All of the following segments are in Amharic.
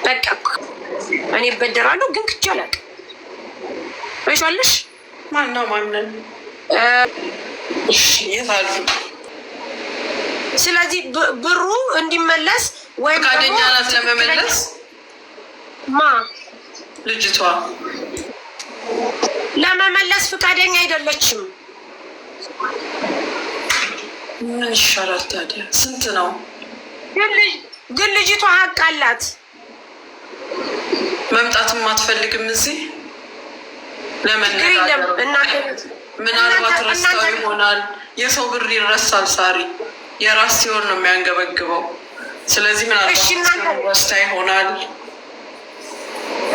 በቃ እኔ እበደራለሁ ግን ክቼ አላውቅም። አይሻልሽ? ማነው ማንን? የታሉ? ስለዚህ ብሩ እንዲመለስ ወይ ፈቃደኛ ናት ለመመለስ? ማ ልጅቷ ለመመለስ ፈቃደኛ አይደለችም። ምን ይሻላል ታዲያ? ስንት ነው? ግን ልጅቷ ሀቅ አላት። መምጣትም አትፈልግም እዚህ ለመነጋገር። ምናልባት ረስታው ይሆናል። የሰው ብር ይረሳል ሳሪ፣ የራስ ሲሆን ነው የሚያንገበግበው። ስለዚህ ምናልባት ረስታ ይሆናል።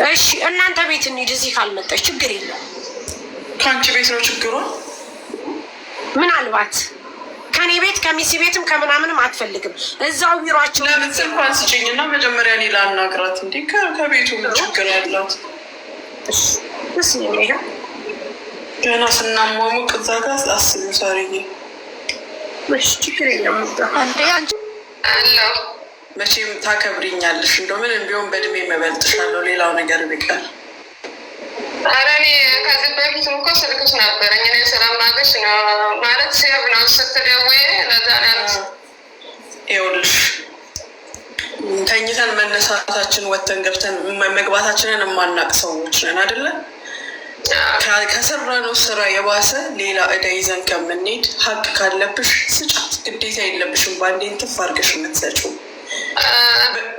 እሺ እናንተ ቤት እንሂድ። እዚህ ካልመጣች ችግር የለም። ከአንቺ ቤት ነው ችግሯ። ምናልባት ከኔ ቤት ከሚሲ ቤትም ከምናምንም አትፈልግም። እዛው ቢሯቸው ለምን ስልኳን ስጭኝና መጀመሪያ እኔ ላናግራት። እንዴ ከቤቱ ምን ችግር አላት? ገና ስናሟሙቅ እዛ ጋር አስቡ ሳርዬ። ችግር የለም። መቼም ታከብሪኛለሽ። እንደው ምንም ቢሆን በእድሜ መበልጥሻለሁ። ሌላው ነገር ቢቀር ኧረ እኔ ከዚህ በፊት እኮ ስልክሽ ነበረኝ። እኔ ስለማውቅሽ ነው ማለት ሴቭ ነው ስትደውይ ለዛ ነው ያልኩሽ። ይኸውልሽ ተኝተን መነሳታችን ወተን ገብተን መግባታችንን የማናቅ ሰዎች ነን አይደለ? ከሰራነው ስራ የባሰ ሌላ እዳ ይዘን ከምንሄድ ሀቅ ካለብሽ ስጫት። ግዴታ የለብሽም በአንዴ እንትፍ አድርገሽ የምትሰጪው።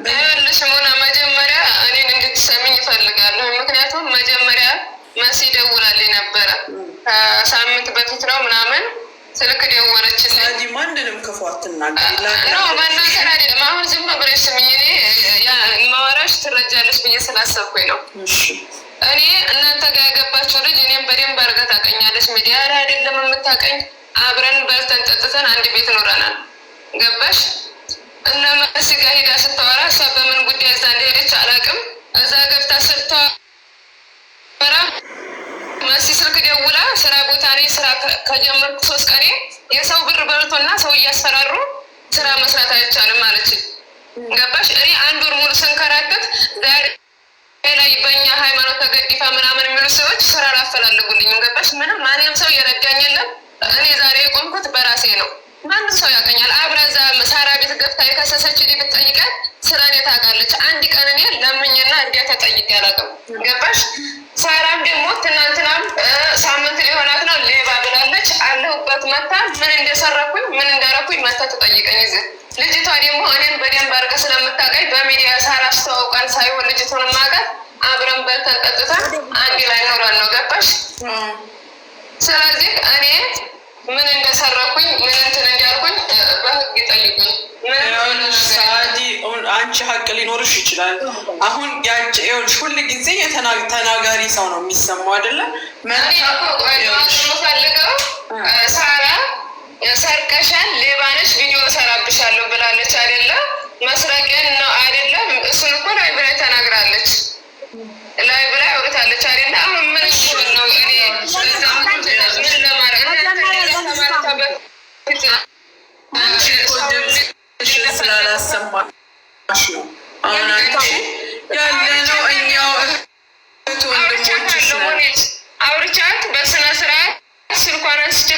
ይኸውልሽ ሆነ መጀመሪያ እኔን እንድትሰሚኝ ይፈልጋለሁ። ምክንያቱም መጀመሪያ መሲ ደውላልኝ ነበረ ከሳምንት በፊት ነው ምናምን ስልክ ደወለችልኝ። ስለዚህ ማንንም ክፉ አትናገሪ። መናገር አይደለም አሁን ዝም ብለሽ ስሚኝ። እኔ ማወራሽ ትረጃለሽ ብዬ ስላሰብኩኝ ነው። እኔ እናንተ ጋር ያገባችው ልጅ እኔም በደንብ አድርጋ ታውቀኛለች። ሚዲያ ላይ አይደለም የምታውቀኝ። አብረን በልተን ጠጥተን አንድ ቤት ኖረናል። ገባሽ? እነ መሲ ጋር ሄዳ ስታወራ እሷ በምን ጉዳይ እዛ እንደሄደች አላውቅም። እዛ ገብታ ስታወራ መሲ ስልክ ደውላ ስራ ቦታ ላይ ስራ ከጀመርኩ 3 ቀኔ የሰው ብር በልቶና ሰው እያስፈራሩ ስራ መስራት አይቻልም አለችኝ። ገባሽ? እኔ 1 ወር ሙሉ ስንከራተት ዛሬ ላይ በእኛ ሃይማኖት ተገዲፋ ምናምን የሚሉ ሰዎች ስራ አላፈላልጉልኝም። ገባሽ? ምንም ማንም ሰው እየረዳኝ የለም። እኔ ዛሬ የቆምኩት በራሴ ነው። ማንም ሰው ያውቀኛል። አብረዛ ሳራ ቤት ገብታ የከሰሰች ዲ ብትጠይቀት ስራ እኔ ታውቃለች። አንድ ቀን እኔ ለምኝና እንዲያ ተጠይቄ አላውቅም። ገባሽ? ሳራም ደግሞ ትናንትናም ሳምንት ሊሆናት ነው ሌባ ብላለች። አለሁበት መታ ምን እንደሰረኩኝ ምን እንዳረኩኝ መታ ተጠይቀኝ። እዚህ ልጅቷ ደግሞ እኔን በደንብ አድርጋ ስለምታውቀኝ በሚዲያ ሳራ አስተዋውቀን ሳይሆን ልጅቱን ማውቃት አብረን በልተን ጠጥተን አንድ ላይ ኖረን ነው። ገባሽ? ስለዚህ እኔ ምን እንደሰረኩኝ ምን እንትን እንዳልኩኝ በህግ ይጠይቁኝ። አንቺ ሀቅ ሊኖርሽ ይችላል። አሁን ይኸውልሽ ሁል ጊዜ ተናጋሪ ሰው ነው የሚሰማው አይደለ? ፈልገው ሳራ ሰርቀሻል፣ ሌባነሽ፣ ቪዲዮ እሰራብሻለሁ ብላለች አይደለ? መስረቅን ነው አይደለም? እሱን እኮ ላይ ብላይ ተናግራለች። ላይ ብላይ አውርታለች አይደለ? አሁን ምን ሲሆን ነው እኔ ምን ለማድረግ ስላላሰማሽ ነው። አሁን አንቺ ያለነው እኛው እህት ወንድሞችሽ ነን። አውርቻት በስነ ስርዓት ስልኳን አንስቼ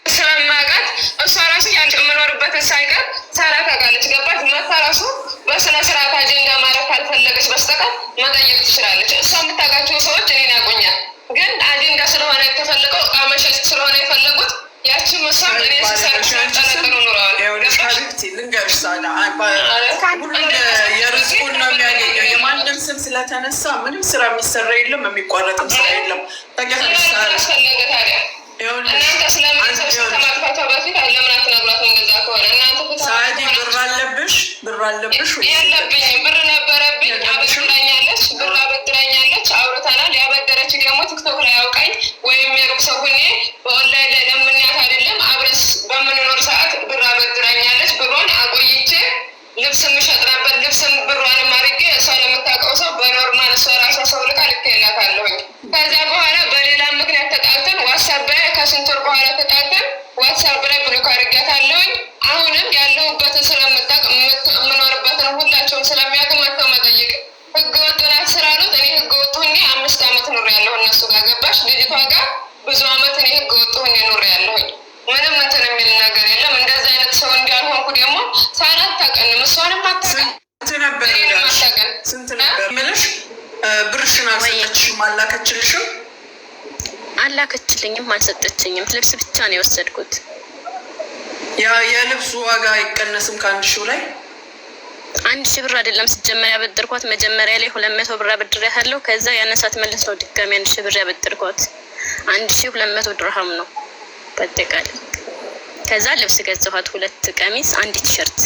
ስለማውቃት እሷ ራሱ የምኖርበትን ሳይቀር ሳራ ታውቃለች። ገባት? መታ ራሱ በስነ ስርዓት አጀንዳ ማድረግ ካልፈለገች በስተቀር መጠየቅ ትችላለች። እሷ የምታውቃቸው ሰዎች እኔን ያውቁኛል። ግን አጀንዳ ስለሆነ የተፈለገው እቃ መሸጥ ስለሆነ የፈለጉት ያችን መሳም እኔ ሲሰርች ጠነቅሩ ኑረዋል። ልንገርሽ ሳላ የርዝቁን ነው የሚያገኘው። የማንም ስም ስለተነሳ ምንም ስራ የሚሰራ የለም፣ የሚቋረጥም ስራ የለም። ፈለገ ታዲያ እናንተ ስለምንሰብሰብ ከማጥፋቷ በፊት ለምን አትነግሯት? እንደዛ ከሆነ እናንተ ሳዲ ብር አለብሽ? ብር አለብሽ? የለብኝም። ብር ነበረብኝ። አበድራኛለች፣ ብር አበድራኛለች። አውርተናል። ያበደረች ደግሞ ቲክቶክ ላይ አውቃኝ ወይም የሩቅ ሰው ሁኔ በኦንላይን ላይ ለምንያት አይደለም አብረስ በምንኖር ሰዓት ብር አበድራኛለች። ብሯን አቆይቼ ልብስ የምሸጥ ነበር። ልብስም ብሯንም አድርጌ እሷ ለምታውቀው ሰው በኖርማል እሷ ራሷ ሰው ልካ ልኬላታለሁኝ። ከዚያ በኋላ በሌላ ምክንያት ተጣልተን ዋትሳፕ ላይ ከስንት ወር በኋላ ተጣልተን ዋትሳፕ ላይ ብሎክ አድርጌያታለሁኝ። አሁንም ያለሁበትን ስለምታውቅ የምኖርበትን ሁላ እሷን አታውቅንም። እሷንም አታውቅም። ስንት ነበር የምልሽ? ብርሽን አልሰጠችሽም? አላከችልሽም? አላከችልኝም፣ አልሰጠችኝም። ልብስ ብቻ ነው የወሰድኩት። የልብሱ ዋጋ አይቀነስም ከ1000 ላይ? 1000 ብር አይደለም ሲጀመር ያበደርኳት። መጀመሪያ ላይ 200 ብር አበድሬያታለሁ። ከዛ ያነሳት መልስ ነው ድጋሚ 1000 ብር ያበደርኳት። 1200 ድርሃም ነው በአጠቃላይ። ከዛ ልብስ ገዛኋት፣ 2 ቀሚስ፣ 1 ቲሸርት።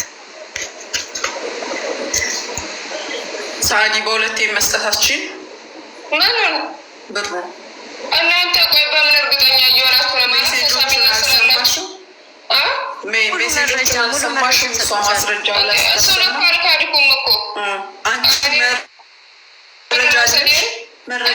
ሳዲ በሁለቴ መስጠታችን ምን ብሩ እናንተ ቆይ በምን እርግጠኛ እየሆናችሁ ነው? ሜሴጆቹን አልሰማሽም? ሜሴጆቹን አልሰማሽም? እሷ ማስረጃ እሱን እኮ አልካድኩም እኮ አንቺ መረጃ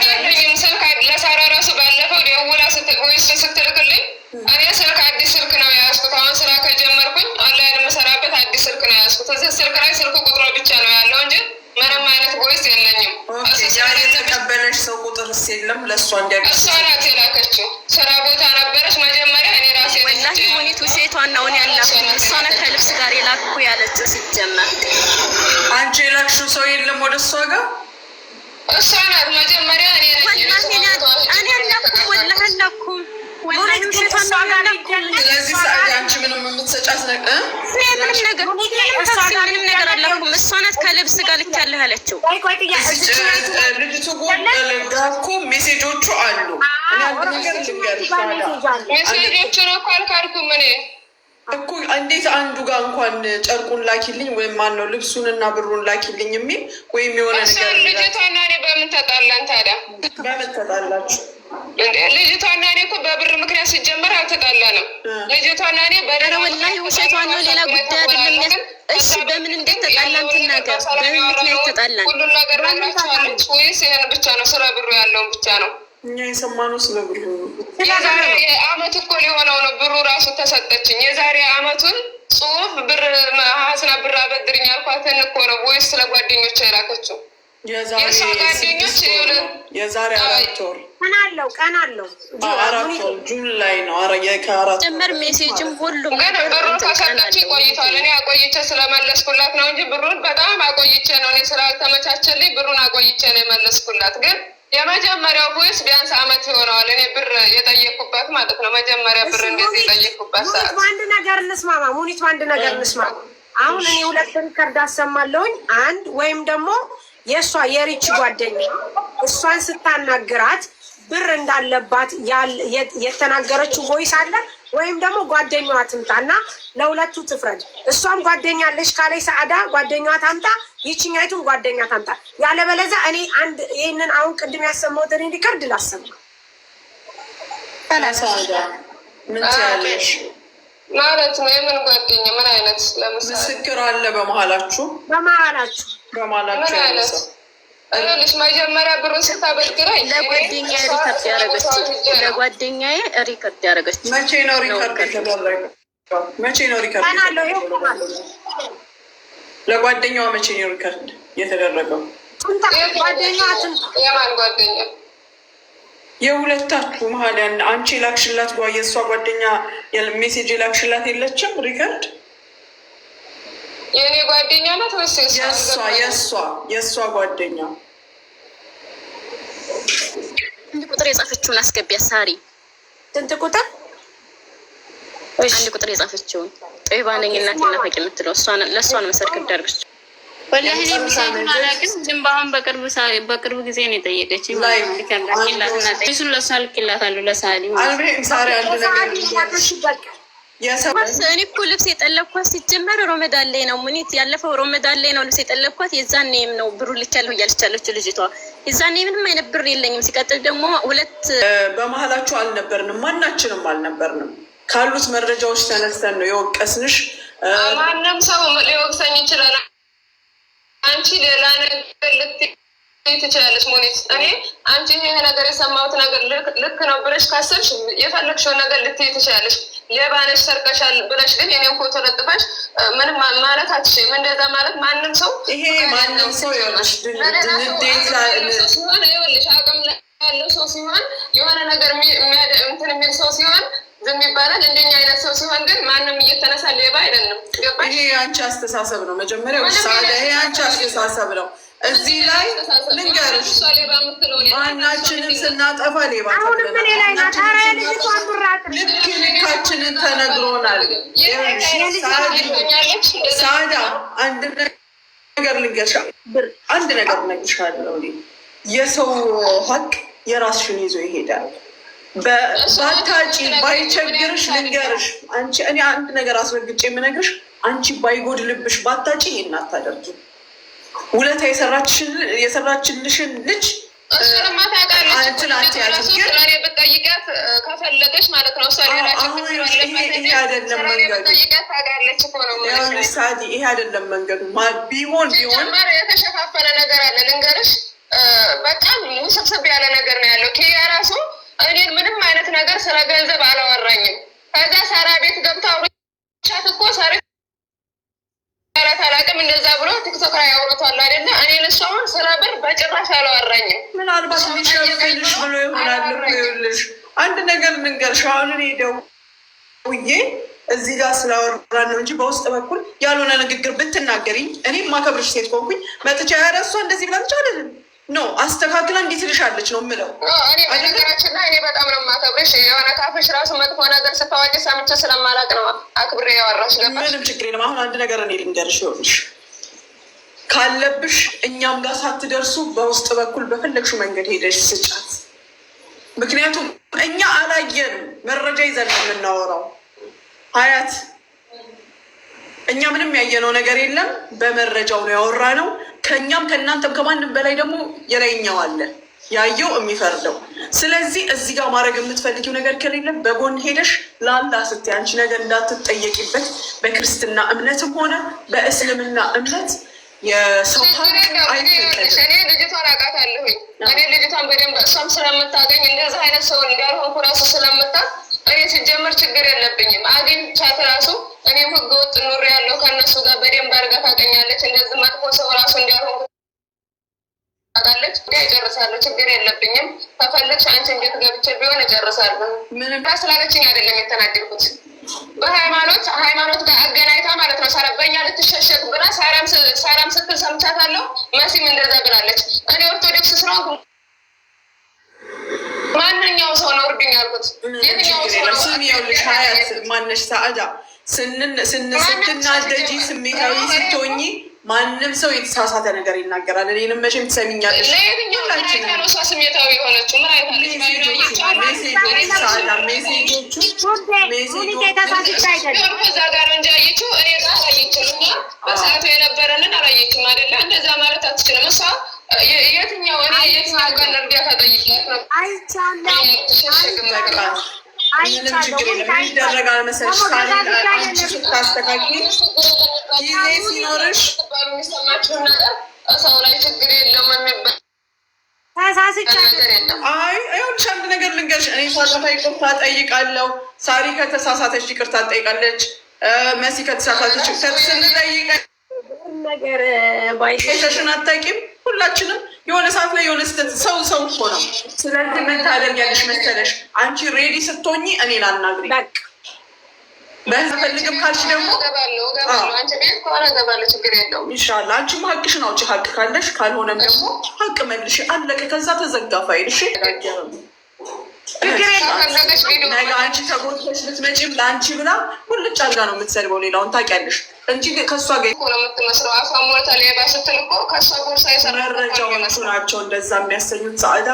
የለኝም። ስልክ ለሳራ ራሱ ባለፈው ደውላ ቮይስ ስትልክልኝ እኔ ስልክ አዲስ ስልክ ነው የያዝኩት። አሁን ስራ ከጀመርኩኝ ኦንላይን የምሰራበት አዲስ ስልክ ነው የያዝኩት። እዚህ ስልክ ላይ ስልክ ቁጥሮ ብቻ ነው ያለው እንጂ ምንም አይነት ቮይስ የለኝም። የተቀበለሽ ሰው ቁጥርስ የለም? ለእሷ እንዲያገ እሷ ናት የላከችው። ስራ ቦታ ነበረች መጀመሪያ። እኔ ራሴ ወላሂ ሙኒት ውሸቷን ነው ያላኩት። እሷ ናት ከልብስ ጋር የላኩ ያለችው ሲጀመር። አንቺ የላክሽው ሰው የለም ወደ እሷ ጋር? እሷ ናት መጀመሪያ። እኔ አላኩም ወላሂ አላኩም። ወላሂ ውሸቷን ነው ያላኩት። ስለዚህ ሰዓት አንቺ ምንም የምትሰጫት ነገር ምንም ነገር አላኩም። እሷ ናት ከልብስ ጋር ልክ ያለህ ያለችው። ልጅቱ ጋር እኮ ሜሴጆቹ አሉ። ሜሴጆቹን እኮ አልካድኩም እኔ እኮ። እንዴት አንዱ ጋር እንኳን ጨርቁን ላኪልኝ ወይም ማነው ልብሱንና ብሩን ላኪልኝ የሚል ወይም የሆነ ነገር ልጅቷና እኔ በምን ተጣላን ታዲያ? በምን ተጣላችሁ? ልጅቷና እኔ እኮ በብር ምክንያት ሲጀመር አልተጣላንም። ልጅቷና እኔ ወላሂ ውሸቷን ነው፣ ሌላ ጉዳይ አይደለም። እሺ በምን እንዴት ተጣላን? ትናገር። በምን ምክንያት ተጣላን? ሁሉን ነገር ነግራችኋለች ወይስ ይሄን ብቻ ነው? ስለ ብሩ ያለውን ብቻ ነው እኛ የሰማነው። ስለ ብሩ የዛሬ አመት እኮ ሊሆነው ነው ብሩ ራሱ ተሰጠችኝ። የዛሬ አመቱን ጽሁፍ ብር ሀስና ብር አበድርኝ አልኳትን እኮ ነው ወይስ ስለ ጓደኞች የላከችው? የእሷ ጓደኞች የዛሬ 4 ወር ቀን አለው 4 ወር ጁን ላይ ነው። ከ4 ጀመር ሜሴጅም ሁሉም ግን ብሩን ከሰጠችኝ ቆይቷል። እኔ አቆይቼ ስለመለስኩላት ነው እንጂ ብሩን በጣም አቆይቼ ነው። እኔ ስላልተመቻቸልኝ ብሩን አቆይቼ ነው የመለስኩላት። ግን የመጀመሪያው ቮይስ ቢያንስ አመት ይሆነዋል እኔ ብር የጠየኩበት ማለት ነው። መጀመሪያ ብር እንደዚህ የጠየኩበት ሰዓት። በአንድ ነገር እንስማማ ሙኒት፣ በአንድ ነገር እንስማማ። አሁን እኔ 2 ሪከርድ አሰማለሁኝ። አንድ ወይም ደግሞ የእሷ የሪች ጓደኛ እሷን ስታናግራት ብር እንዳለባት የተናገረችው ቮይስ አለ፣ ወይም ደግሞ ጓደኛዋ ትምጣና ለሁለቱ ትፍረድ። እሷም ጓደኛ አለሽ ካለች ሰዓዳ ጓደኛዋ ታምጣ፣ ይችኛይቱም ጓደኛ ታምጣ። ያለበለዚያ እኔ አንድ ይህንን አሁን ቅድም ያሰማሁትን ሪከርድ ላሰማ ምን ትያለሽ ማለት ነው? የምን ጓደኛ? ምን አይነት? ለምሳሌ ምስክር አለ በመሀላችሁ? ምን አይነት ልሽ? መጀመሪያ ብሩን ስታበድረኝ ለጓደኛዬ ሪከርድ ያደረገችው ለጓደኛዬ ሪከርድ ያደረገችው። መቼ ነው ሪከርድ የተደረገው? መቼ ነው ሪከርድ ለጓደኛዋ መቼ ነው ሪከርድ የተደረገው? የማን ጓደኛ? የሁለታችሁ መሀል ያን አንቺ ላክሽላት የእሷ ጓደኛ ሜሴጅ ላክሽላት የለችም ሪከርድ? የእኔ ጓደኛ ናት ወይስ የእሷ ጓደኛ? አንድ ቁጥር የጻፈችውን አስገቢያ ሳሪ። ስንት ቁጥር? አንድ ቁጥር የጻፈችውን ጦይባ ነኝ እናቴ ናፈቂ የምትለው ለእሷ ነው መሰርከት ዳርገች። ወላሂ እኔ ምሳሌውን አላውቅም። ዝም በአሁን በቅርብ ጊዜ ነው የጠየቀችኝ። እሱን ለእሷ ልክላታለሁ ለሳሊ። እኔ እኮ ልብስ የጠለብኳት ሲጀመር ሮመዳን ላይ ነው ሙኒት፣ ያለፈው ሮመዳን ላይ ነው ልብስ የጠለብኳት። የዛኔም ነው ብሩ ልክ ያለሁ እያለች ያለችው ልጅቷ። የዛኔ ምንም አይነት ብር የለኝም። ሲቀጥል ደግሞ በመሀላችሁ አልነበርንም፣ ማናችንም አልነበርንም። ካሉት መረጃዎች ተነስተን ነው የወቀስንሽ። ማንም ሰው ሊወቅሰኝ ይችላል። አንቺ ሌላ ነገር ልትይ ትችላለች ሙኒት። እኔ አንቺ ይሄ ነገር የሰማሁት ነገር ልክ ነው ብለሽ ካሰብሽ የፈለግሽውን ነገር ልትይ ትችላለች። ሌባ ነሽ ሰርቀሻል ብለሽ ግን የኔን ፎቶ ለጥፈሽ ምንም ማለት አትችይም። እንደዛ ማለት ማንም ሰው ይሄ ማንም ሰው ይኸውልሽ ሲሆን ይኸውልሽ አቅም ያለው ሰው ሲሆን የሆነ ነገር እንትን የሚል ሰው ሲሆን ዝም ይባላል። እንደኛ አይነት ሰው ሲሆን ግን ማንም እየተነሳ ሌባ አይደለም። ገባሽ? ይሄ አንቺ አስተሳሰብ ነው። መጀመሪያ ሳዳ ይሄ አንቺ አስተሳሰብ ነው። እዚህ ላይ ልንገርሽ ማናችንም ስናጠፋ ሌባ ልካችንን ተነግሮናል። ሳዳ አንድ ነገር ልንገርሻ አንድ ነገር እነግርሻለሁ። የሰው ሀቅ የራስሽን ይዞ ይሄዳል። ባታጪ ባይቸግርሽ ልንገርሽ አንቺ እኔ አንድ ነገር አስረግጬ የምነግርሽ አንቺ ባይጎድልብሽ ባታጪ ይሄን አታደርጊ። ውለታ የሰራችልሽን ልጅ እሱንማ ታውቃለች። ስለኔ ብትጠይቂያት ከፈለገች ማለት ነው። ይሄ አይደለም መንገዱ። ቢሆን የተሸፋፈነ ነገር አለ ልንገርሽ። በጣም ውስብስብ ያለ ነገር ነው ያለው። ኪያ ራሱ እኔን ምንም አይነት ነገር ስለ ገንዘብ አላወራኝም። ከዛ ሳራ ቤት ገብታ አውርቻት እኮ ሳሪ አላውቅም እንደዛ ብሎ ቲክቶክ ላይ ያወሩታል አይደለ? እኔን እሱ አሁን ስለ ብር በጭራሽ አላወራኝም። ምናልባት ሊሸፍልሽ ብሎ ይሆናል። ይኸውልሽ አንድ ነገር ልንገርሽ። አሁን እኔ ደውዬ እዚህ ጋር ስላወራን ነው እንጂ በውስጥ በኩል ያልሆነ ንግግር ብትናገሪ እኔም ማከብርሽ ሴት ኮንኩኝ መጥቻ ያረሷ እንደዚህ ብላ ብቻ አይደለም ነው አስተካክላ እንዴት ትልሻለች ነው የምለው። እኔ በነገራችን ላይ እኔ በጣም ነው የማከብርሽ። የሆነ ካፍሽ ራሱ መጥፎ ነገር ስታወጪ ሰምቼ ስለማላቅ ነው አክብሬ ያወራሽ። ምንም ችግር የለም። አሁን አንድ ነገር እኔ ልንገርሽ። ይኸውልሽ ካለብሽ እኛም ጋር ሳትደርሱ በውስጥ በኩል በፈለግሽው መንገድ ሄደሽ ስጫት። ምክንያቱም እኛ አላየንም፣ መረጃ ይዘን ነው የምናወራው። ሀያት እኛ ምንም ያየነው ነገር የለም፣ በመረጃው ነው ያወራነው። ከእኛም ከእናንተም ከማንም በላይ ደግሞ የላይኛው አለ ያየው የሚፈርደው። ስለዚህ እዚህ ጋር ማድረግ የምትፈልጊው ነገር ከሌለ በጎን ሄደሽ ለአላህ ስትይ አንቺ ነገር እንዳትጠየቂበት። በክርስትና እምነትም ሆነ በእስልምና እምነት የሰው ሀቅ አይፈቀድም። እኔ ልጅቷን አውቃታለሁኝ። እኔ ልጅቷን በደንብ እሷም ስለምታገኝ እንደዚህ አይነት ሰውን እንዳልሆንኩ ራሱ ስለምታውቅ እኔ ሲጀምር ችግር የለብኝም። አግኝቻት ራሱ እኔም ህገወጥ ኑሮ ያለው ከእነሱ ጋር በደንብ አድርጋ ታገኛለች። እንደዚህ መጥፎ ሰው ራሱ እንዳልሆንኩ ታውቃለች። እጨርሳለሁ፣ ችግር የለብኝም። ከፈለግሽ አንቺ እንዴት ገብቼ ቢሆን እጨርሳለሁ። ምንም ስላለችኝ አይደለም የተናገርኩት። ሃይማኖት ጋር አገናኝታ ማለት ነው። በእኛ ልትሸሸግ ብላ ሳራም ስትል ሰምቻታለሁ። መሲም እንደዛ ብላለች። እኔ ኦርቶዶክስ ስለሆንኩ ማንኛው ሰው ነው እርዱኝ ያልኩት። የትኛው ሰው ነው? ይኸውልሽ ሀያት ማነሽ ሰዓዳ ስትናደጂ ስሜታዊ ስትሆኚ ማንም ሰው የተሳሳተ ነገር ይናገራል። እኔንም መቼም ትሰሚኛለሽ። ለየትኛው ነው እሷ ስሜታዊ የሆነችው? ምን አይነት እዛ ጋር እንጂ አየችው፣ እኔ ጋር አላየችም። እና በሰዓቱ የነበረንን አላየችም አይደለ? እንደዛ ማለት አትችልም። እሷ የትኛው ቀን እርዳታ ጠይቂያት ነው ምንም ችግር የለም። ይደረጋል መሰለሽ አንቺ ስታስተካክል ጊዜ ሲኖርሽ የሚሰማችሁን ነገር ሰው ላይ ችግር የለውም የሚባል አይ ይኸውልሽ አንድ ነገር ልንገርሽ። እኔ ሳጠፋ ይቅርታ ጠይቃለሁ። ሳሪ ከተሳሳተች ይቅርታ ትጠይቃለች። መሲ ከተሳሳተች ስንጠይቀ ነገር ባይሸሽን አታውቂም። ሁላችንም የሆነ ሰዓት ላይ የሆነ ስህተት ሰው እኮ ነው። ስለዚህ ምን ታደርጊያለሽ መሰለሽ? አንቺ ሬዲ ስትሆኚ እኔን አናግሪኝ። በፈልግም ካልሽ ደግሞ ኢንሻላህ አንቺም ሀቅሽን አውጪ። ሀቅ ካለሽ ካልሆነም ደግሞ ሀቅ መልሽ። አለቀ። ከዛ ተዘጋ ፋይል። እሺ ነገ አንቺ ተጎድተሽ ልትመጪም ለአንቺ ብላ ሁልጭ አድርጋ ነው የምትሰድበው። ሌላውን ታውቂያለሽ እንጂ ከእሷ ጋር መረጃዎቹ ናቸው እንደዛ የሚያሰኙት። ሰዓዳ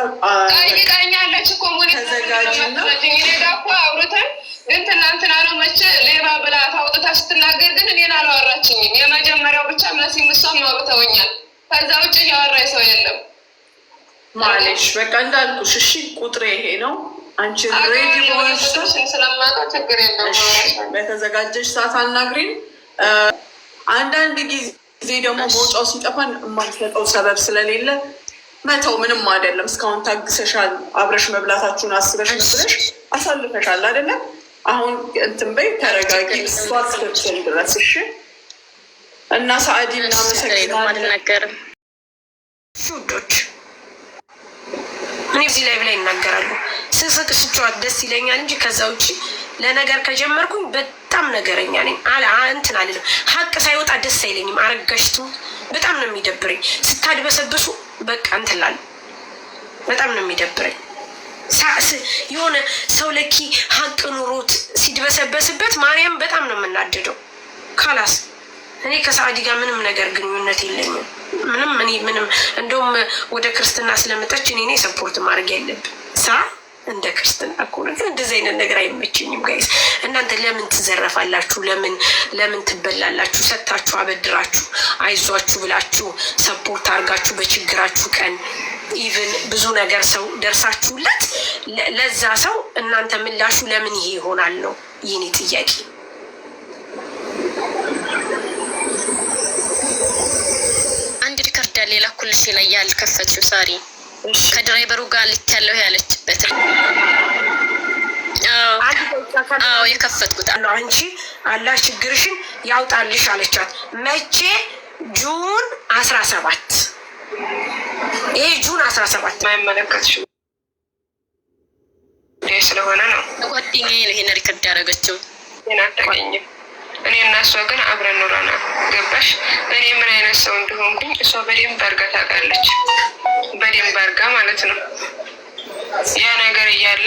ጠይቃኛለች እኮ ተዘጋጅና አውርተን ግን ትናንትና ነው መቼ ሌባ ብላ ታውጥታ ስትናገር ግን እኔን አላወራችኝም። የመጀመሪያው ብቻ መሲ ምሷም አውርተውኛል። ከዛ ውጭ እያወራኝ ሰው የለም። ማለሽ በቃ እንዳልኩሽ እሺ፣ ቁጥሬ ይሄ ነው። አንቺ ሬዲ በሆንሽ ስለማውቀው ችግር የለም። በተዘጋጀሽ ሰዓት አናግሪን። አንዳንድ ጊዜ ደግሞ መውጫው ሲጠፋን የማንሰጠው ሰበብ ስለሌለ መተው ምንም አይደለም። እስካሁን ታግሰሻል። አብረሽ መብላታችሁን አስበሽ መስለሽ አሳልፈሻል አይደለም? አሁን እንትን በይ፣ ተረጋጊ። እሷ እስክትል ድረስ እሺ። እና ሰዓዲ አልናገርም ሹዶች እኔ እዚህ ላይ ብላ ይናገራሉ። ስስቅ ስጫወት ደስ ይለኛል እንጂ ከዛ ውጭ ለነገር ከጀመርኩኝ በጣም ነገረኛ ነኝ። እንትን አልልም። ሀቅ ሳይወጣ ደስ አይለኝም። አረጋሽቱ በጣም ነው የሚደብረኝ። ስታድበሰብሱ በቃ እንትን እላለሁ። በጣም ነው የሚደብረኝ። የሆነ ሰው ለኪ ሀቅ ኑሮት ሲድበሰበስበት ማርያም በጣም ነው የምናደደው። ካላስ እኔ ከሳዕዲ ጋር ምንም ነገር ግንኙነት የለኝም። ምንም እንደውም ወደ ክርስትና ስለመጣች እኔ ሰፖርት ማድረግ ያለብን እንደ ክርስትና እኮ ነው። ግን እንደዚህ አይነት ነገር አይመችኝም ጋይስ። እናንተ ለምን ትዘረፋላችሁ? ለምን ትበላላችሁ? ሰታችሁ አበድራችሁ አይዟችሁ ብላችሁ ሰፖርት አድርጋችሁ በችግራችሁ ቀን ኢቭን ብዙ ነገር ሰው ደርሳችሁለት ለዛ ሰው እናንተ ምላሹ ለምን ይሄ ይሆናል ነው የኔ ጥያቄ። አንድ ሪከርድ ሌላ ኩልሽ ላይ ያልከፈትሽው ሳሪ ከድራይቨሩ ጋር ልትያለው ያለችበት አዎ የከፈትኩት አንቺ አላህ ችግርሽን ያውጣልሽ አለቻት። መቼ? ጁን 17 ይሄ ጁን 17 ማይመለከትሽ ስለሆነ ነው። ጓደኛዬ ነው ይሄን ሪከርድ ያደረገችው። አታገኝም። እኔ እና እሷ ግን አብረን ኖረናል። ገባሽ? እኔ ምን አይነት ሰው እንደሆንኩኝ እሷ በደንብ አድርጋ ታውቃለች። በደንብ አድርጋ ማለት ነው። ያ ነገር እያለ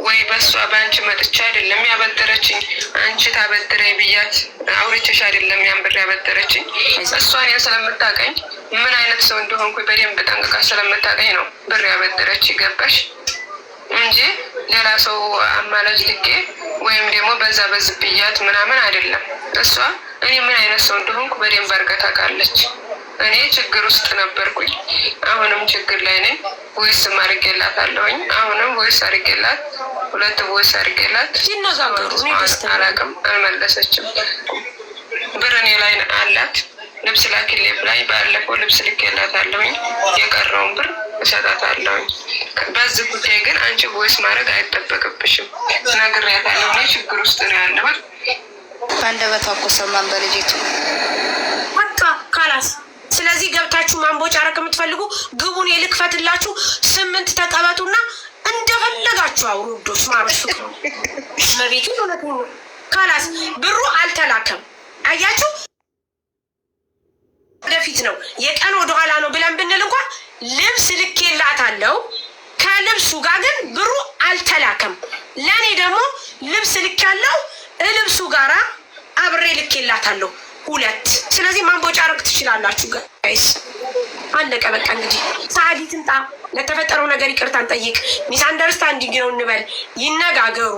ወይ በእሷ በአንቺ መጥቻ አይደለም ያበደረችኝ። አንቺ ታበድረኝ ብያት አውርቼሽ አይደለም ያን ብር ያበደረችኝ። እሷ እኔን ስለምታውቀኝ ምን አይነት ሰው እንደሆንኩኝ በደንብ ጠንቅቃ ስለምታውቀኝ ነው ብር ያበደረች። ገባሽ? እንጂ ሌላ ሰው አማላጅ ልኬ ወይም ደግሞ በዛ በዝብያት ምናምን አይደለም። እሷ እኔ ምን አይነት ሰው እንደሆንኩ በደንብ አድርጋ ታውቃለች። እኔ ችግር ውስጥ ነበርኩኝ። አሁንም ችግር ላይ ነኝ። ወይስ ማርጌላት አለሁኝ። አሁንም ወይስ አርጌላት 2 ወይስ አርጌላት አላውቅም። አልመለሰችም። ብር እኔ ላይ አላት። ልብስ ላኪልኝ ብላኝ ባለፈው ልብስ ልኬላት አለሁኝ። የቀረውን ብር እሰጣታለሁኝ። በዚህ ጉዳይ ግን አንቺ ወይስ ማድረግ አይጠበቅብሽም። ነግሬያታለሁ። እኔ ችግር ውስጥ ነው ያለሁት። አንደበቷ እኮ ሰማን በልጅቱ በቃ ካላስ። ስለዚህ ገብታችሁ ማንቦጫረቅ የምትፈልጉ ግቡን የልክፈትላችሁ 8 ተቀበጡና እንደፈለጋችሁ አውሩ። ዶስ ማምሽ መቤቱ ነው ካላስ። ብሩ አልተላከም። አያችሁ ወደፊት ነው የቀን ወደኋላ ነው ብለን ብንል እንኳን ልብስ ልኬላታለሁ። ከልብሱ ጋር ግን ብሩ አልተላከም። ለእኔ ደግሞ ልብስ ልኬያለሁ። ልብሱ ጋራ አብሬ ልኬላታለሁ 2። ስለዚህ ማንቦጫረቅ ትችላላችሁ ጋይስ። አለቀ በቃ። እንግዲህ ሳዕዲ ትምጣ፣ ለተፈጠረው ነገር ይቅርታ እንጠይቅ፣ ሚስ አንደርስታንዲንግ ነው እንበል፣ ይነጋገሩ።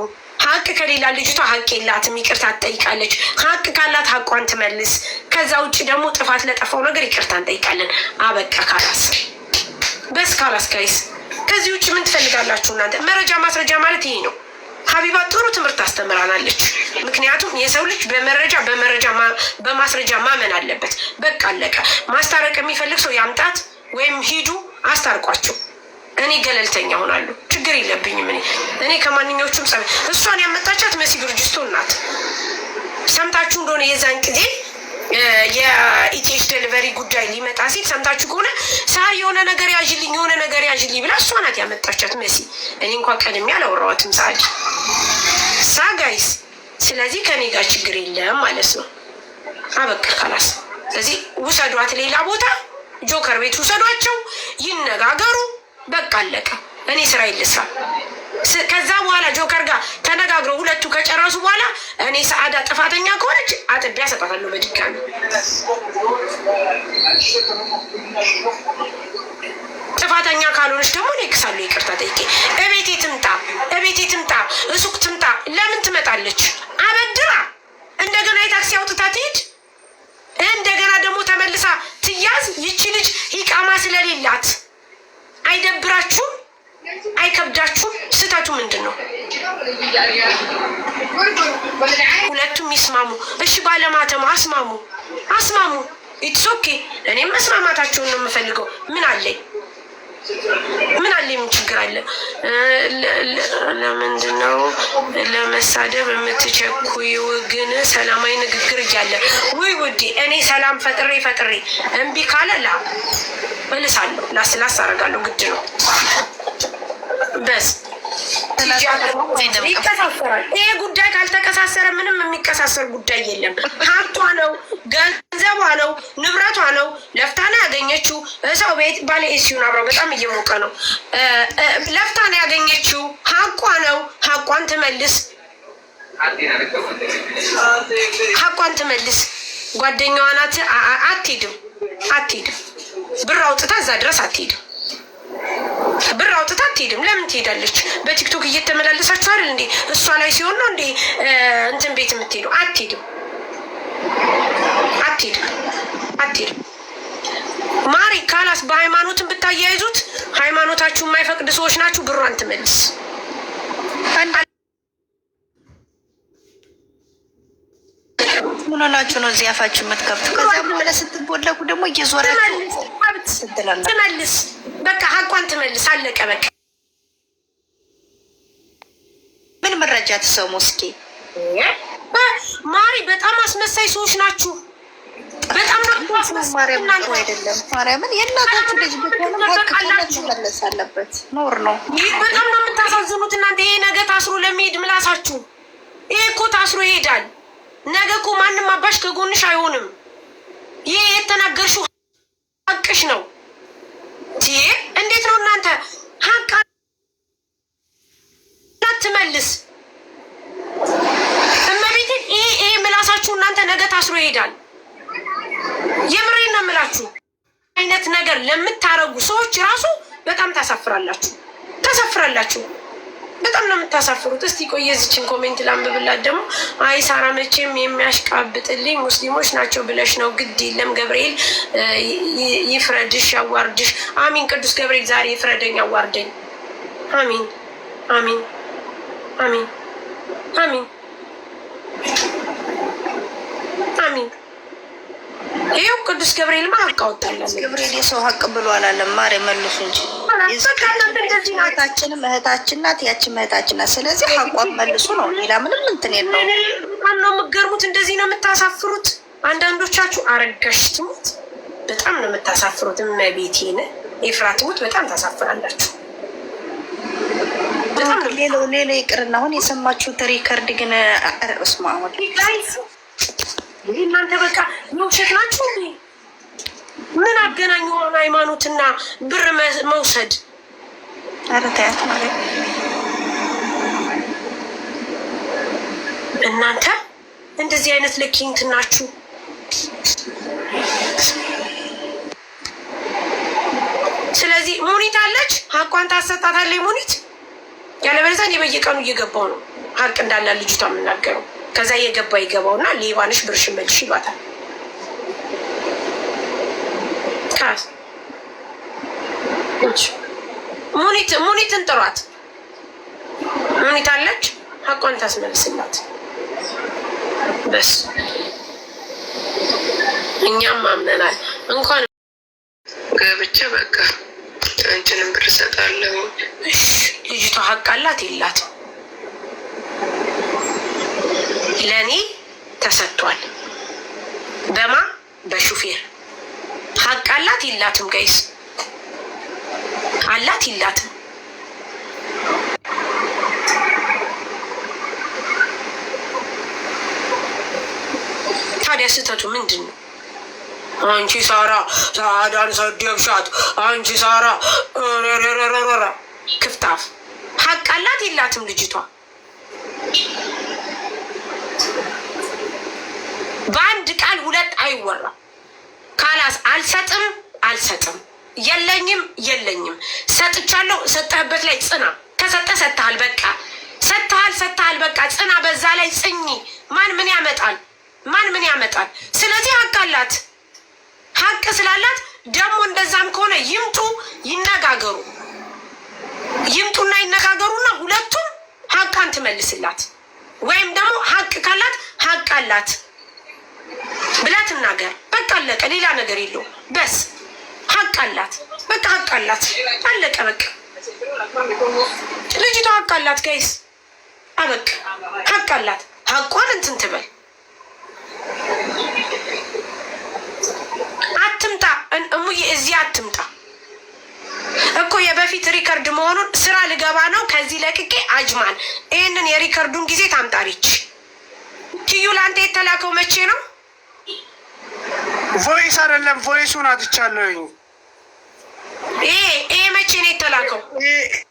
ሀቅ ከሌላ ልጅቷ ሀቅ የላትም፣ ይቅርታ ትጠይቃለች። ሀቅ ካላት ሀቋን ትመልስ። ከዛ ውጭ ደግሞ ጥፋት ለጠፋው ነገር ይቅርታ እንጠይቃለን። አበቃ ካላስ በስ ካላስ ጋይስ። ከዚህ ውጭ ምን ትፈልጋላችሁ እናንተ? መረጃ ማስረጃ ማለት ይሄ ነው። ሀቢባ ጥሩ ትምህርት አስተምራናለች። ምክንያቱም የሰው ልጅ በማስረጃ ማመን አለበት። በቃ አለቀ። ማስታረቅ የሚፈልግ ሰው ያምጣት ወይም ሂዱ አስታርቋቸው። እኔ ገለልተኛ ሆናለሁ፣ ችግር የለብኝም። እኔ ከማንኛዎቹም እሷን ያመጣቻት መሲ ብርጅስቶን ናት። ሰምታችሁ እንደሆነ የዛን ጊዜ የኢቲኤች ዴሊቨሪ ጉዳይ ሊመጣ ሲል ሰምታችሁ ከሆነ ሳር የሆነ ነገር ያዥልኝ ብላ እሷ ናት ያመጣቻት መሲ። እኔ እንኳን ቀድሜ አላወራኋትም ሳ ጋይስ። ስለዚህ ከኔ ጋር ችግር የለም ማለት ነው። አበቃ ካላስ። ስለዚህ ውሰዷት፣ ሌላ ቦታ ጆከር ቤት ውሰዷቸው፣ ይነጋገሩ። በቃ አለቀ። እኔ ስራ ይልስራ። ከዛ በኋላ ጆከር ጋር ተነጋግረው ሁለቱ ከጨረሱ በኋላ እኔ ሰዓዳ ጥፋተኛ ከሆነች አጥቢያ ሰጣታለሁ በድጋሚ። ጥፋተኛ ካልሆነች ደግሞ እኔ ክሳለሁ፣ ይቅርታ ጠይቄ። እቤቴ ትምጣ፣ እሱቅ ትምጣ። ለምን ትመጣለች? አበድራ እንደገና የታክሲ አውጥታ ትሄድ፣ እንደገና ደግሞ ተመልሳ ትያዝ። ይቺ ልጅ ኢቃማ ስለሌላት አይደብራችሁም? አይከብዳችሁም? ስህተቱ ምንድን ነው? ሁለቱም ይስማሙ። እሺ ባለማተሙ አስማሙ። ኢትስ ኦኬ። እኔም መስማማታቸውን ነው የምፈልገው። ምን አለኝ? ምን ችግር አለ? ለምንድን ነው ለመሳደብ የምትቸኩይው? ግን ሰላማዊ ንግግር እያለ ውይ ውዴ፣ እኔ ሰላም ፈጥሬ እምቢ ካለ እልሳለሁ፣ ላስላስ አደርጋለሁ። ግድ ነው በስ ይቀሳሰራል። ይሄ ጉዳይ ካልተቀሳሰረ ምንም የሚቀሳሰር ጉዳይ የለም። ሀብቷ ነው፣ ገንዘቧ ነው፣ ንብረቷ ነው። ለፍታ ነው ያገኘችው። ሰው ቤት ባለ ኤሲዩን አብረው በጣም እየሞቀ ነው። ለፍታ ነው ያገኘችው። ሀቋ ነው። ሀቋን ትመልስ፣ ሀቋን ትመልስ። ጓደኛዋ ናት። አትሄድም፣ አትሄድም። ብር አውጥታ እዛ ድረስ አትሄድም። ብር አውጥታ አትሄድም። ለምን ትሄዳለች? በቲክቶክ እየተመላለሳችሁ አይደል እንዴ? እሷ ላይ ሲሆን ነው እንዴ እንትን ቤት የምትሄዱ? አትሄድም፣ አትሄድም፣ አትሄድም። ማሪ ካላስ በሃይማኖትን ብታያይዙት ሃይማኖታችሁ የማይፈቅድ ሰዎች ናችሁ። ብሯን ትመልስ። ምን ሆናችሁ ነው እዚህ አፋችሁ የምትከፍቱ? ከዛ በኋላ ስትቦለቁ ደግሞ እየዞራችሁ ትመልስ። በቃ ሀቋን ትመልስ። አለቀ በቃ። ምን መረጃ ትሰሙ እስኪ? ማሪ በጣም አስመሳይ ሰዎች ናችሁ። በጣም ማርያም አይደለም ማርያምን የእናታችሁ ልጅ መለስ አለበት። ኖር ነው። በጣም ነው የምታሳዝኑት እናንተ። ይሄ ነገ ታስሮ ለሚሄድ ምላሳችሁ ይሄ እኮ ታስሮ ይሄዳል። ነገ እኮ ማንም አባሽ ከጎንሽ አይሆንም። ይሄ የተናገርሽው ሀቅሽ ነው። እንዴት ነው እናንተ ሀቅ ትመልስ እመቤቴን። ይሄ ምላሳችሁ እናንተ ነገ ታስሮ ይሄዳል። የምሬን ነው የምላችሁ። አይነት ነገር ለምታረጉ ሰዎች ራሱ በጣም ታሳፍራላችሁ፣ ታሳፍራላችሁ። በጣም ነው የምታሳፍሩት። እስቲ ቆይ የዚችን ኮሜንት ላንብብላት ደግሞ። አይ ሳራ መቼም የሚያሽቃብጥልኝ ሙስሊሞች ናቸው ብለሽ ነው። ግድ የለም ገብርኤል ይፍረድሽ፣ ያዋርድሽ። አሚን። ቅዱስ ገብርኤል ዛሬ ይፍረደኝ፣ ያዋርደኝ። አሚን፣ አሚን፣ አሚን፣ አሚን፣ አሚን። ይኸው ቅዱስ ገብርኤል ሀቅ አወጣለን። ገብርኤል የሰው ሀቅ ብሎ አላለም። ማር መልሱ እንጂ እህታችንም እህታችን ናት፣ ያችም እህታችን ናት። ስለዚህ ሀቋን መልሱ ነው። ሌላ ምንም እንትን የለውም። በጣም ነው የምትገርሙት። እንደዚህ ነው የምታሳፍሩት። አንዳንዶቻችሁ አረጋሽ ትሙት በጣም ነው የምታሳፍሩት። እመቤቴን ኤፍራት ትሙት በጣም ታሳፍራላችሁ። ሌላው ይቅርና አሁን የሰማችሁት ሪከርድ ግን እስማ እናንተ በቃ የውሸት ናችሁ እንዴ? ምን አገናኙ ሃይማኖትና ብር መውሰድ? ኧረ ተያት ማለት እናንተ እንደዚህ አይነት ለኪንት ናችሁ። ስለዚህ ሙኒት አለች፣ ሀቋን ታሰጣታለች ሙኒት። ያለበለዚያ እኔ በየቀኑ እየገባው ነው ሀቅ እንዳለ ልጅቷ የምናገረው። ከዛ እየገባ ይገባውና ሌባንሽ ብርሽን መልሽ ይባታል። ሙኒትን ጥሯት። ሙኒት አለች፣ ሀቋን ታስመልስላት። በስ እኛም አምነናል። እንኳን ገብቼ በቃ አንቺንም ብር እሰጣለሁ። ልጅቷ ሀቅ አላት የላትም? ለእኔ ተሰጥቷል። በማ በሹፌር ሀቅ አላት የላትም? ጋይስ አላት የላትም? ታዲያ ስህተቱ ምንድን ነው? አንቺ ሳራ ሳዳን ሰደብሻት፣ አንቺ ሳራ ክፍታፍ። ሀቅ አላት የላትም ልጅቷ? በአንድ ቃል ሁለት አይወራም። ካላስ አልሰጥም አልሰጥም፣ የለኝም የለኝም፣ ሰጥቻለሁ ሰጠህበት ላይ ጽና። ከሰጠ ሰጥተሃል፣ በቃ ሰጥተሃል ሰጥተሃል፣ በቃ ጽና፣ በዛ ላይ ጽኚ። ማን ምን ያመጣል? ማን ምን ያመጣል? ስለዚህ ሀቅ አላት። ሀቅ ስላላት ደግሞ እንደዛም ከሆነ ይምጡ ይነጋገሩ፣ ይምጡና ይነጋገሩና ሁለቱም ሀቃን ትመልስላት። ወይም ደግሞ ሀቅ ካላት ሀቅ አላት ብላ ትናገር። በቃ አለቀ። ሌላ ነገር የለውም። በስ ሀቅ አላት፣ በቃ ሀቅ አላት፣ አለቀ በቃ። ልጅቷ ሀቅ አላት ጋይስ፣ አበቃ። ሀቅ አላት። ሀቋን እንትን ትበል። አትምጣ እሙዬ፣ እዚህ አትምጣ እኮ የበፊት በፊት ሪከርድ መሆኑን ስራ ልገባ ነው ከዚህ ለቅቄ አጅማን ይህንን የሪከርዱን ጊዜ ታምጣሪች። ኪዩ ለአንተ የተላከው መቼ ነው? ቮይስ አይደለም ቮይሱን አጥቻለሁኝ። ይሄ መቼ ነው የተላከው?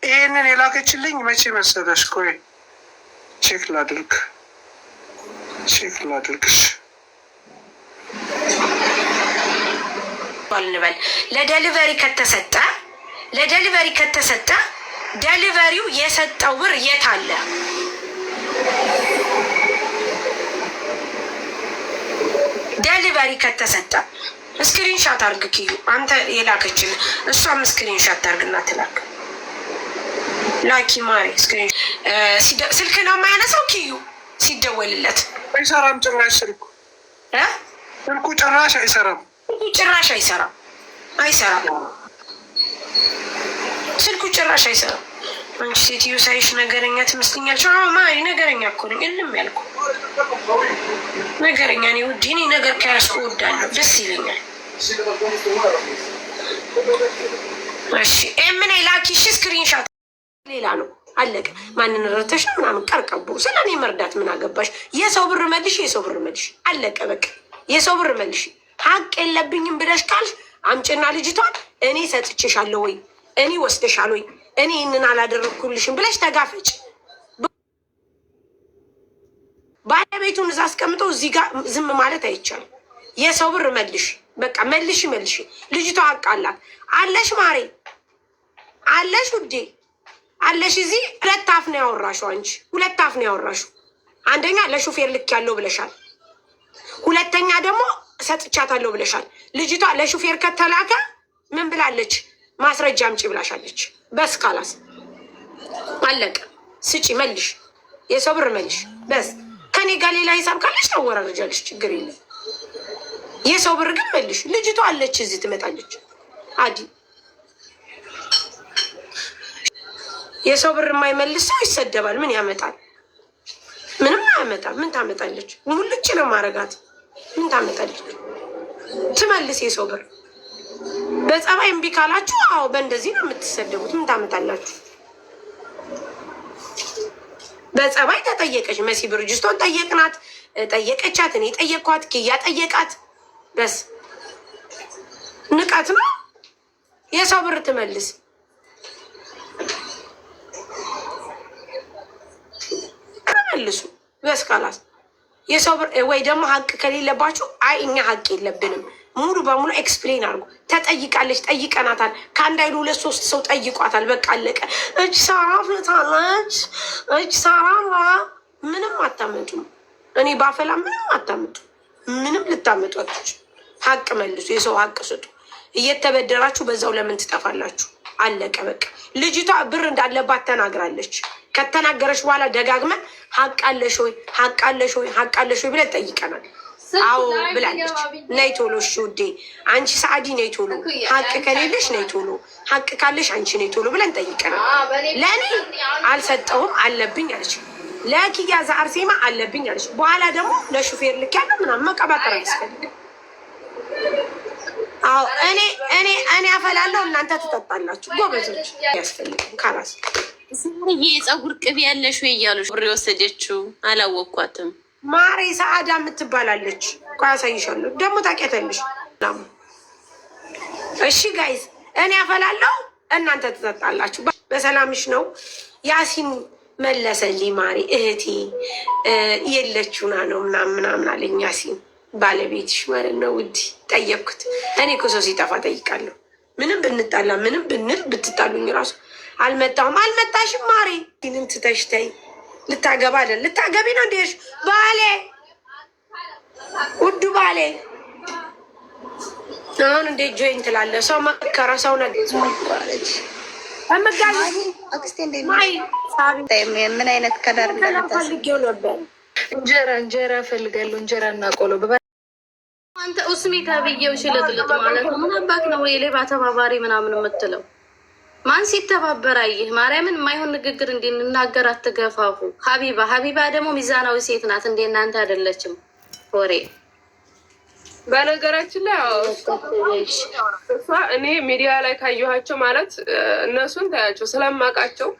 ይህንን የላከችልኝ መቼ መሰለሽ? ቆይ ቼክ ላድርግሽ እንበል ለደሊቨሪ ከተሰጠ ደሊቨሪው የሰጠው ብር የት አለ? ደሊቨሪ ከተሰጠ ስክሪንሻት አርግ ኪዩ፣ አንተ የላከችል እሷም ስክሪንሻት አርግና ትላክ ላኪ ማሪ። ስልክ ነው የማያነሳው ኪዩ ሲደወልለት አይሰራም። ጭራሽ ስልኩ ጭራሽ አይሰራም። ስልኩ ጭራሽ አይሰራም። አንቺ ሴትዮ ሳይሽ ነገረኛ ትመስልኛለች። ማሪ ነገረኛ እኮ ነኝ። እልም ያልኩ ነገረኛ እኔ ውዴ። እኔ ነገር ከያዝኩ እወዳለሁ፣ ደስ ይለኛል። እሺ ምን ላኪሽ ስክሪንሻት ሌላ ነው አለቀ። ማንን ረተሽ ምናምን ቀርቀቦ ስለ እኔ መርዳት ምን አገባሽ? የሰው ብር መልሽ አለቀ በቃ። የሰው ብር መልሽ። ሀቅ የለብኝም ብለሽ ካልሽ አምጭና ልጅቷን እኔ ሰጥቼሻለሁ ወይ እኔ ወስደሻል ወይ እኔ ይህንን አላደረግኩልሽም ብለሽ ተጋፈጭ። ባለቤቱን እዛ አስቀምጠው እዚህ ጋር ዝም ማለት አይቻልም። የሰው ብር መልሽ በቃ መልሽ። ልጅቷ ሀቅ አላት። አለሽ ማሬ አለሽ ውዴ አለሽ። እዚህ ሁለት አፍ ነው ያወራሽው አንቺ፣ ሁለት አፍ ነው ያወራሽው። አንደኛ ለሹፌር ልክ ያለው ብለሻል፣ ሁለተኛ ደግሞ ሰጥቻታለሁ ብለሻል። ልጅቷ ለሹፌር ከተላከ ምን ብላለች? ማስረጃ አምጪ ብላሻለች። በስ ካላስ አለቀ። ስጪ መልሽ፣ የሰው ብር መልሽ። በስ ከኔ ጋር ሌላ ሂሳብ ካለሽ ታወራረጃለሽ፣ ችግር የለም። የሰው ብር ግን መልሽ። ልጅቷ አለች እዚህ ትመጣለች። አዲ የሰው ብር የማይመልስ ሰው ይሰደባል። ምን ያመጣል? ምንም አያመጣም። ምን ታመጣለች? ሙልጭ ነው ማረጋት። ምን ታመጣለች? ትመልስ የሰው ብር። በጸባይ እምቢ ካላችሁ አዎ በእንደዚህ ነው የምትሰደቡት። ምን ታመጣላችሁ? በጸባይ ተጠየቀች። መሲ ብርጅስቶን ጠየቀቻት። እኔ ጠየቅኳት። ኪያ ጠየቃት። በስ ንቀት ነው። የሰው ብር ትመልስ። መልሱ በስ ካላስ የሰው ብር ወይ ደግሞ ሀቅ ከሌለባችሁ አይ እኛ ሀቅ የለብንም ሙሉ በሙሉ ኤክስፕሌን አድርጉ። ተጠይቃለች፣ ጠይቀናታል። ከአንድ አይሉ 2-3 ሰው ጠይቋታል። በቃ አለቀ። እጅ ሳራ ፍታለች፣ እጅ ሳራ ምንም አታመጡም። እኔ ባፈላ ምንም አታመጡ፣ ምንም ልታመጧች። ሀቅ መልሱ፣ የሰው ሀቅ ስጡ። እየተበደራችሁ በዛው ለምን ትጠፋላችሁ? አለቀ በቃ። ልጅቷ ብር እንዳለባት ተናግራለች። ከተናገረች በኋላ ደጋግመን ሀቅ አለሽ ወይ ብለን ጠይቀናል። አዎ ብላለች። ነይ ቶሎ እሺ ውዴ፣ አንቺ ሰዓዲ ነይ ቶሎ፣ ሀቅ ከሌለሽ ነይ ቶሎ፣ ሀቅ ካለሽ አንቺ ነይ ቶሎ ብለን ጠይቀናል። ለእኔ አልሰጠውም አለብኝ አለች። ለኪያ ዘአርሴማ አለብኝ አለች። በኋላ ደግሞ ለሹፌር ልክ ያለ ምናምን መቀባጠር አያስፈልግም። አዎ እኔ አፈላለሁ፣ እናንተ ትጠጣላችሁ። ጎበዞች አያስፈልግም። ካላስ ይሄ የፀጉር ቅቤ ያለሽ ወይ እያሉሽ ብር የወሰደችው አላወኳትም። ማሬ ሰዓዳ የምትባላለች። ቆይ አሳይሻለሁ። ደግሞ ታውቂያታለሽ። እሺ ጋይዝ እኔ አፈላለሁ፣ እናንተ ትጠጣላችሁ። በሰላምሽ ነው። ያሲን መለሰልኝ ማሬ እህቴ የለችውና ነው ምናምን አለኝ። ያሲን ባለቤትሽ ማለት ነው ውዲ። ጠየቅኩት። እኔ እኮ ሰው ሲጠፋ ጠይቃለሁ። ምንም ብንጣላ ምንም ብንል ብትጣሉኝ ራሱ አልመጣሽም ማሬ ይህንን ትተሽ ተይ። ልታገባ አይደል? ልታገቢ ነው እንዴሽ? ባሌ ውዱ ባሌ አሁን እንዴት ጆይን ትላለህ? ሰው መከረ ሰው ነገር ምን አይነት ከለር ፈልጌው ነበር። እንጀራ እፈልጋለሁ። እንጀራ እና ቆሎ አንተ ኡስሚ ተብዬው ሽልጥልጥ ማለት ነው። ምን አባክ ነው የሌባ ተባባሪ ምናምን የምትለው? ማን ሲተባበር አየህ? ማርያምን የማይሆን ንግግር እንድንናገር አትገፋፉ። ሀቢባ ደግሞ ሚዛናዊ ሴት ናት። እንደ እናንተ አይደለችም። ወሬ በነገራችን ላይ እሷ እኔ ሚዲያ ላይ ካየኋቸው ማለት እነሱን ታያቸው ስለማውቃቸው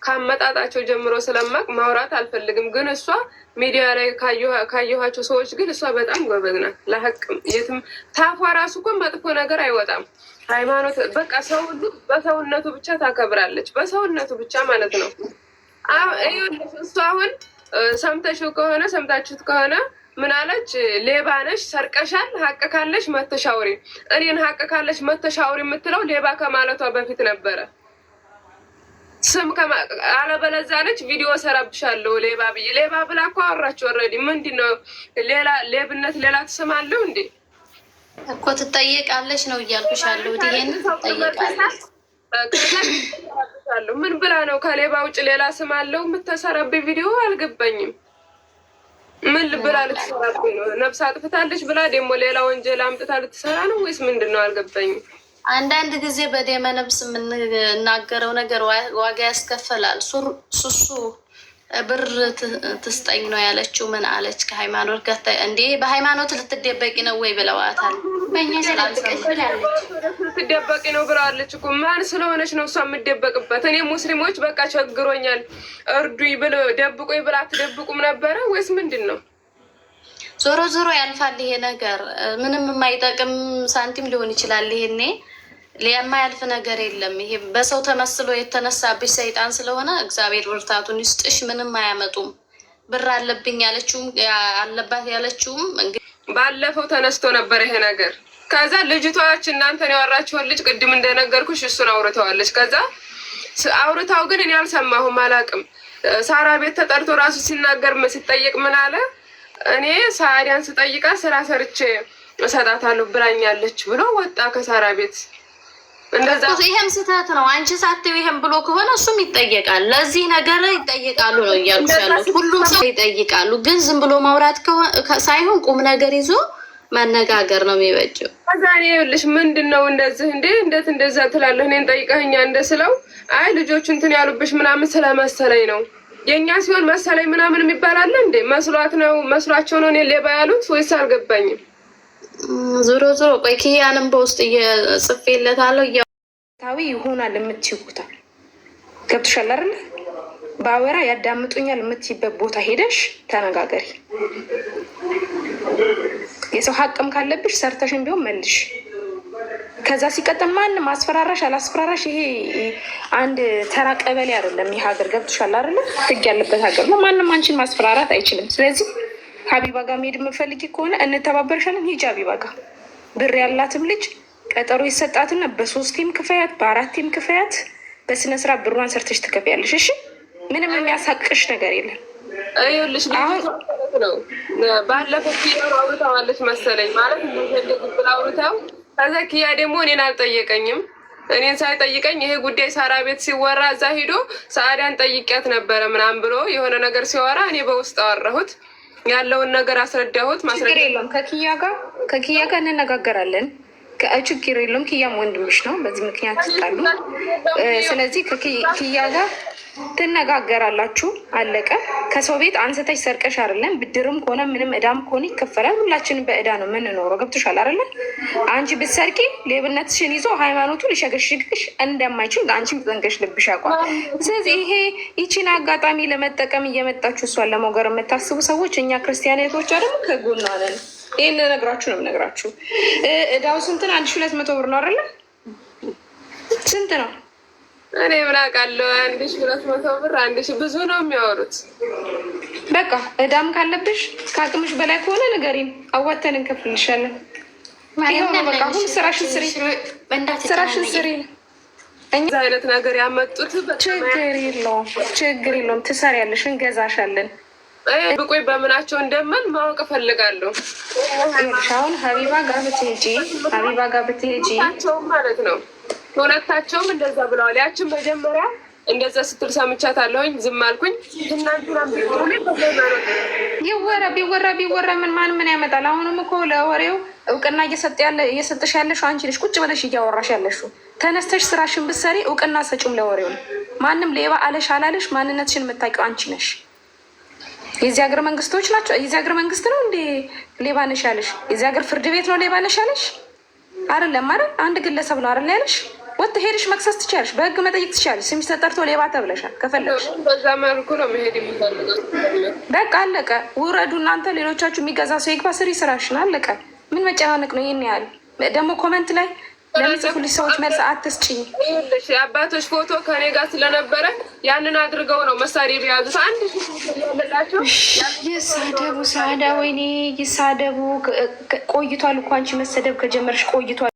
ከአመጣጣቸው ጀምሮ ስለማቅ ማውራት አልፈልግም። ግን እሷ ሚዲያ ላይ ካየኋቸው ሰዎች ግን እሷ በጣም ጎበዝ ናት። ለሀቅም የትም ታፏ ራሱ እኮ መጥፎ ነገር አይወጣም። ሃይማኖት በቃ ሰው ሁሉ በሰውነቱ ብቻ ታከብራለች። በሰውነቱ ብቻ ማለት ነው። እሷ አሁን ሰምተሽው ከሆነ ሰምታችሁት ከሆነ ምን አለች? ሌባ ነሽ፣ ሰርቀሻል፣ ሀቅ ካለሽ መተሻውሪ። እኔን ሀቅ ካለሽ መተሻውሪ የምትለው ሌባ ከማለቷ በፊት ነበረ። ስም አለበለዚያ ነች ቪዲዮ ሰራብሻለሁ ሌባ ብዬ። ሌባ ብላ እኮ አወራች። ኦልሬዲ ምንድን ነው ሌላ ሌብነት ሌላ ትስማለሁ እንዴ እኮ ትጠየቃለች ነው እያልኩሽ ያለው። ይሄን ትጠየቃለች። ምን ብላ ነው ከሌባ ውጭ ሌላ ስም አለው የምትሰራብኝ? ቪዲዮ አልገባኝም። ምን ብላ ልትሰራብኝ ነው? ነፍስ አጥፍታለች ብላ ደግሞ ሌላ ወንጀል አምጥታ ልትሰራ ነው ወይስ ምንድን ነው? አልገባኝም። አንዳንድ ጊዜ በደመ ነፍስ የምንናገረው ነገር ዋጋ ያስከፈላል። ሱሱ ብር ትስጠኝ ነው ያለችው። ምን አለች? ከሃይማኖት ጋር እንዴ በሃይማኖት ልትደበቂ ነው ወይ ብለዋታል። በእኛ ልትደበቂ ነው ብለዋለች እኮ። ማን ስለሆነች ነው እሷ የምደበቅበት? እኔ ሙስሊሞች በቃ ቸግሮኛል እርዱኝ ብሎ ደብቁኝ ብላ አትደብቁም ነበረ ወይስ ምንድን ነው? ዞሮ ዞሮ ያልፋል ይሄ ነገር። ምንም የማይጠቅም ሳንቲም ሊሆን ይችላል። ይሄኔ የማያልፍ ነገር የለም። ይሄ በሰው ተመስሎ የተነሳብሽ ሰይጣን ስለሆነ እግዚአብሔር ብርታቱን ይስጥሽ። ምንም አያመጡም። ብር አለብኝ ያለችውም አለባት ያለችውም ባለፈው ተነስቶ ነበር ይሄ ነገር። ከዛ ልጅቷች እናንተን ያወራችሁን ልጅ ቅድም እንደነገርኩሽ እሱን አውርተዋለች። ከዛ አውርታው ግን እኔ አልሰማሁም አላውቅም። ሳራ ቤት ተጠርቶ ራሱ ሲናገር ሲጠየቅ ምን አለ? እኔ ሳዲያን ስጠይቃ ስራ ሰርቼ እሰጣታለሁ ብላኛለች ብሎ ወጣ ከሳራ ቤት። እንደዛ ይሄም ስህተት ነው። አንቺ ሳትይው ይሄም ብሎ ከሆነ እሱም ይጠየቃል። ለዚህ ነገር ይጠየቃሉ ነው እያልኩ ያሉት። ሁሉም ሰው ይጠይቃሉ። ግን ዝም ብሎ ማውራት ሳይሆን ቁም ነገር ይዞ መነጋገር ነው የሚበጀው። ከዛ እኔ ይኸውልሽ ምንድን ነው እንደዚህ እንዴ እንዴት እንደዛ ትላለህ? እኔን ጠይቀኸኛ እንደስለው አይ ልጆቹ እንትን ያሉብሽ ምናምን ስለመሰለኝ ነው። የእኛ ሲሆን መሰለኝ ምናምን የሚባላለ እንዴ? መስሏት ነው መስሏቸው ነው እኔ ሌባ ያሉት ወይስ አልገባኝም። ዞሮ ዞሮ ቆይ ኪያንም በውስጥ እየጽፌለታለሁ ታዊ ይሆናል የምትይውታ ገብቶሻል አይደል? ባወራ ያዳምጡኛል የምትይበት ቦታ ሄደሽ ተነጋገሪ። የሰው ሀቅም ካለብሽ ሰርተሽን ቢሆን መልሽ። ከዛ ሲቀጥል ማንም አስፈራራሽ አላስፈራራሽ ይሄ አንድ ተራ ቀበሌ አይደለም። ይህ ሀገር ገብቶሻል አይደለ? ህግ ያለበት ሀገር ነው። ማንም አንቺን ማስፈራራት አይችልም። ስለዚህ ሀቢባ ጋር መሄድ የምፈልጊ ከሆነ እንተባበርሻለን። ሂጂ ሀቢባ ጋር። ብር ያላትም ልጅ ቀጠሮ ይሰጣትና በ3ቴም ክፈያት በ4ቴም ክፈያት በስነስርዓት ብሯን ሰርተሽ ትከፍያለሽ። እሺ ምንም የሚያሳቅሽ ነገር የለም። ይኸውልሽ አሁን ነው ባለፈው ኪያ አውርታዋለች መሰለኝ ማለት እንደዚህ ብላ አውርታው። ከዛ ኪያ ደግሞ እኔን አልጠየቀኝም። እኔን ሳይጠይቀኝ ይሄ ጉዳይ ሳራ ቤት ሲወራ እዛ ሂዶ ሰአዳን ጠይቂያት ነበረ ምናምን ብሎ የሆነ ነገር ሲወራ እኔ በውስጥ አወራሁት። ያለውን ነገር አስረዳሁት። ችግር የለውም። ከኪያ ጋር እንነጋገራለን። ችግር የለውም። ኪያም ወንድምሽ ነው። በዚህ ምክንያት ይጣሉ። ስለዚህ ከኪያ ጋር ትነጋገራላችሁ። አለቀ። ከሰው ቤት አንስተሽ ሰርቀሽ አይደለም። ብድርም ከሆነ ምንም እዳም ከሆነ ይከፈላል። ሁላችንም በእዳ ነው የምንኖረው። ገብቶሻል አይደለ? አንቺ ብትሰርቂ ሌብነትሽን ይዞ ሃይማኖቱ ሊሸገሽግሽ እንደማይችል አንቺም ጠንቀሽ ልብሽ ያውቋል። ስለዚህ ይቺን አጋጣሚ ለመጠቀም እየመጣችሁ እሷን ለመውገር የምታስቡ ሰዎች እኛ ክርስቲያኖች ደግሞ ከጎኗ ነን። ይህን ነግራችሁ ነው የምነግራችሁ። እዳው ስንት ነው? 1200 ብር ነው አይደለ? ስንት ነው? እኔ ምን አውቃለሁ። 1200 ብር 1000 ብዙ ነው የሚያወሩት። በቃ እዳም ካለብሽ ከአቅምሽ በላይ ከሆነ ንገሪን፣ አዋተን እንከፍልሻለን። ይኸው ነው በቃ። አሁን ስራሽን ስሪ፣ ስራሽን ስሪ። እኛ አይነት ነገር ያመጡት ችግር የለውም። ትሰሪያለሽ፣ እንገዛሻለን። ብቆይ በምናቸው እንደምን ማወቅ እፈልጋለሁ። አሁን ሀቢባ ጋር ብትሄጂ ማለት ነው ሁለታቸውም እንደዛ ብለዋል። ያችን መጀመሪያ እንደዛ ስትል ሰምቻታለሁኝ፣ ዝም አልኩኝ። ትናንትና ቢወራ ምን ያመጣል? አሁንም እኮ ለወሬው እውቅና እየሰጠሽ ያለሽው አንቺ ነሽ። ቁጭ ብለሽ እያወራሽ ያለሽው ተነስተሽ ስራሽን ብትሰሪ እውቅና ሰጪም ለወሬው ነው። ማንም ሌባ አለሽ አላለሽ ማንነትሽን የምታውቂው አንቺ ነሽ። የዚህ ሀገር መንግስቶች ናቸው። የዚህ ሀገር መንግስት ነው እንዴ ሌባ ነሽ ያለሽ? የዚህ ሀገር ፍርድ ቤት ነው ሌባ ነሽ ያለሽ? አይደለም አይደል? አንድ ግለሰብ ነው አይደል ያለሽ? ወጥተሽ ሄድሽ መክሰስ ትችያለሽ፣ በህግ መጠየቅ ትችያለሽ። ስምሽ ተጠርቶ ሌባ ተብለሻል። ከፈለግሽ በዛ መልኩ ነው መሄድ የሚፈልገው። በቃ አለቀ። ውረዱ እናንተ። ሌሎቻችሁ የሚገዛ ሰው ይግባ፣ ስሪ ስራሽን። አለቀ። ምን መጨናነቅ ነው? ይህን ያህል ደግሞ ኮመንት ላይ ለሚጽፉልሽ ሰዎች መልስ አትስጭኝ። የአባቶች ፎቶ ከኔ ጋር ስለነበረ ያንን አድርገው ነው መሳሪያ የያዙት። አንድ ያለላቸው ይሳደቡ። ሳዳ ወይኔ ይሳደቡ። ቆይቷል እኮ አንቺ መሰደብ ከጀመርሽ ቆይቷል።